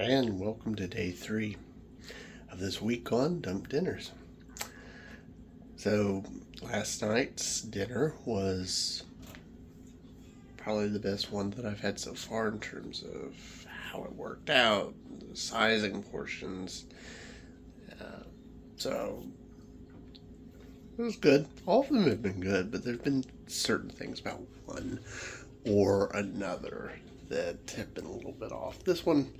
and welcome to day 3 of this week on Dump Dinners. So last night's dinner was probably the best one that I've had so far in terms of how it worked out, the sizing portions. So it was good. All of them have been good, but there's been certain things about one or another that have been a little bit off. This one,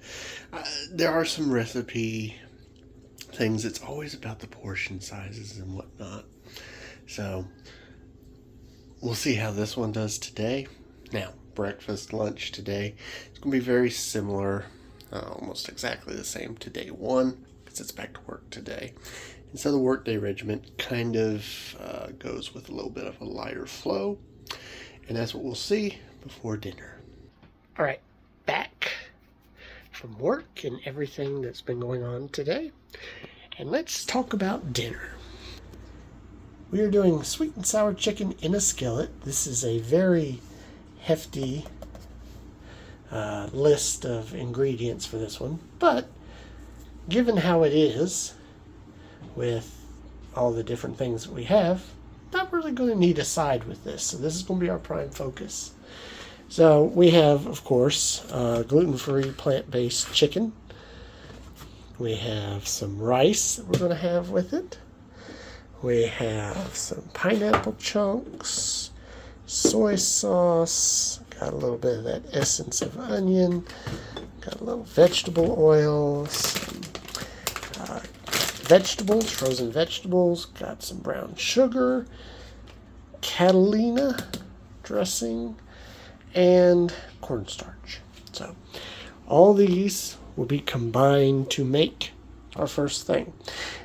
there are some recipe things. It's always about the portion sizes and whatnot. So we'll see how this one does today. Now, breakfast, lunch today, it's going to be very similar, almost exactly the same to day 1, because it's back to work today. And so the workday regiment kind of goes with a little bit of a lighter flow. And that's what we'll see before dinner. All right, back from work and everything that's been going on today. And let's talk about dinner. We are doing sweet and sour chicken in a skillet. This is a very hefty list of ingredients for this one. But given how it is, with all the different things that we have, not really going to need a side with this. So this is going to be our prime focus. So we have, of course, gluten-free plant-based chicken. We have some rice that we're going to have with it. We have some pineapple chunks, soy sauce, got a little bit of that essence of onion, got a little vegetable oil, some vegetables, frozen vegetables, got some brown sugar, Catalina dressing, and cornstarch. So all these will be combined to make our first thing.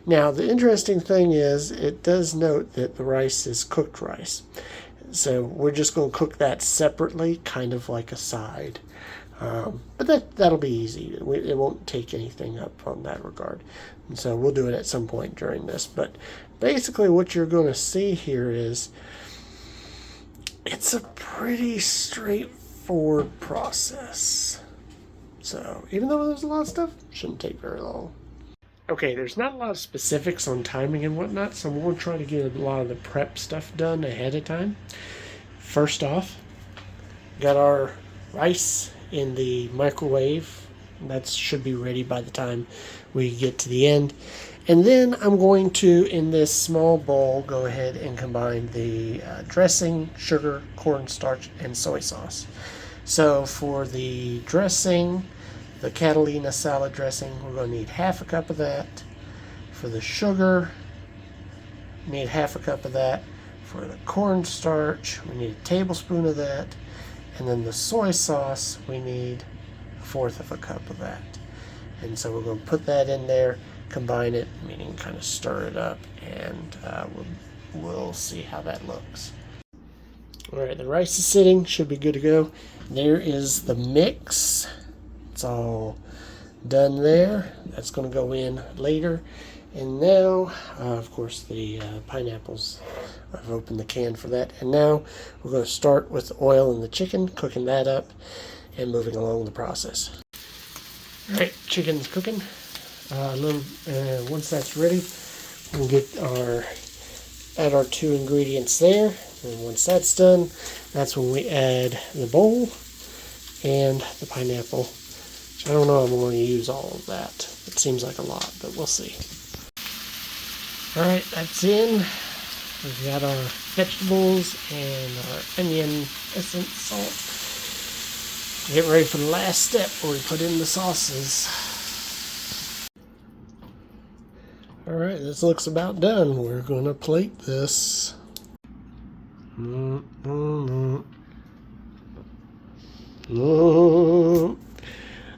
Now, the interesting thing is it does note that the rice is cooked rice. So we're just going to cook that separately, kind of like a side. But that'll be easy. It won't take anything up on that regard. And so we'll do it at some point during this. But basically what you're going to see here is it's a pretty straightforward process. So even though there's a lot of stuff, it shouldn't take very long. Okay, there's not a lot of specifics on timing and whatnot, so we're going to try to get a lot of the prep stuff done ahead of time. First off, got our rice in the microwave. That should be ready by the time we get to the end. And then I'm going to, in this small bowl, go ahead and combine the dressing, sugar, cornstarch, and soy sauce. So for the dressing, the Catalina salad dressing, we're going to need half a cup of that. For the sugar, we need half a cup of that. For the cornstarch, we need a tablespoon of that. And then the soy sauce, we need 1/4 of a cup of that. And so we're going to put that in there, combine it, meaning kind of stir it up, and we'll see how that looks. All right, the rice is sitting, should be good to go. There is the mix. It's all done there. That's going to go in later. And now, of course, the pineapples, I've opened the can for that. And now we're going to start with the oil and the chicken, cooking that up and moving along the process. All right, chicken's cooking. Once that's ready, we'll add our 2 ingredients there. And once that's done, that's when we add the bowl and the pineapple. I don't know if I'm going to use all of that. It seems like a lot, but we'll see. All right, that's in. We've got our vegetables and our onion essence, salt. Get ready for the last step where we put in the sauces. All right, this looks about done. We're going to plate this.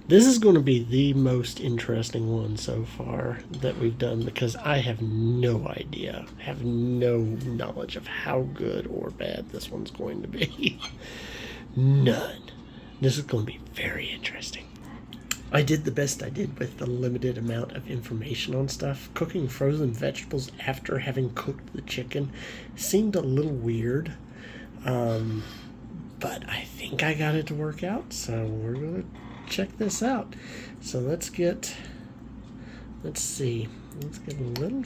This is going to be the most interesting one so far that we've done because I have no idea, have no knowledge of how good or bad this one's going to be. None. This is going to be very interesting. I did the best I did with the limited amount of information on stuff. Cooking frozen vegetables after having cooked the chicken seemed a little weird. But I think I got it to work out, so we're going to check this out. So let's see. Let's get a little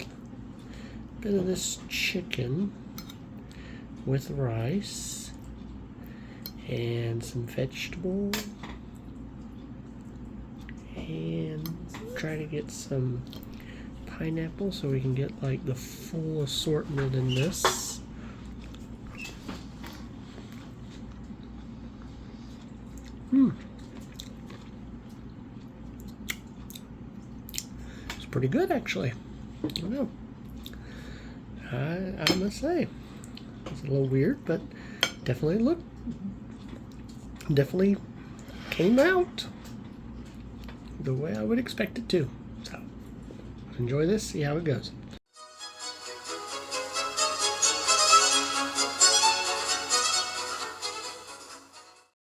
bit of this chicken with rice and some vegetable, and try to get some pineapple so we can get like the full assortment in this. It's pretty good, actually. I don't know. I must say, it's a little weird, but definitely came out the way I would expect it to. So enjoy this, see how it goes.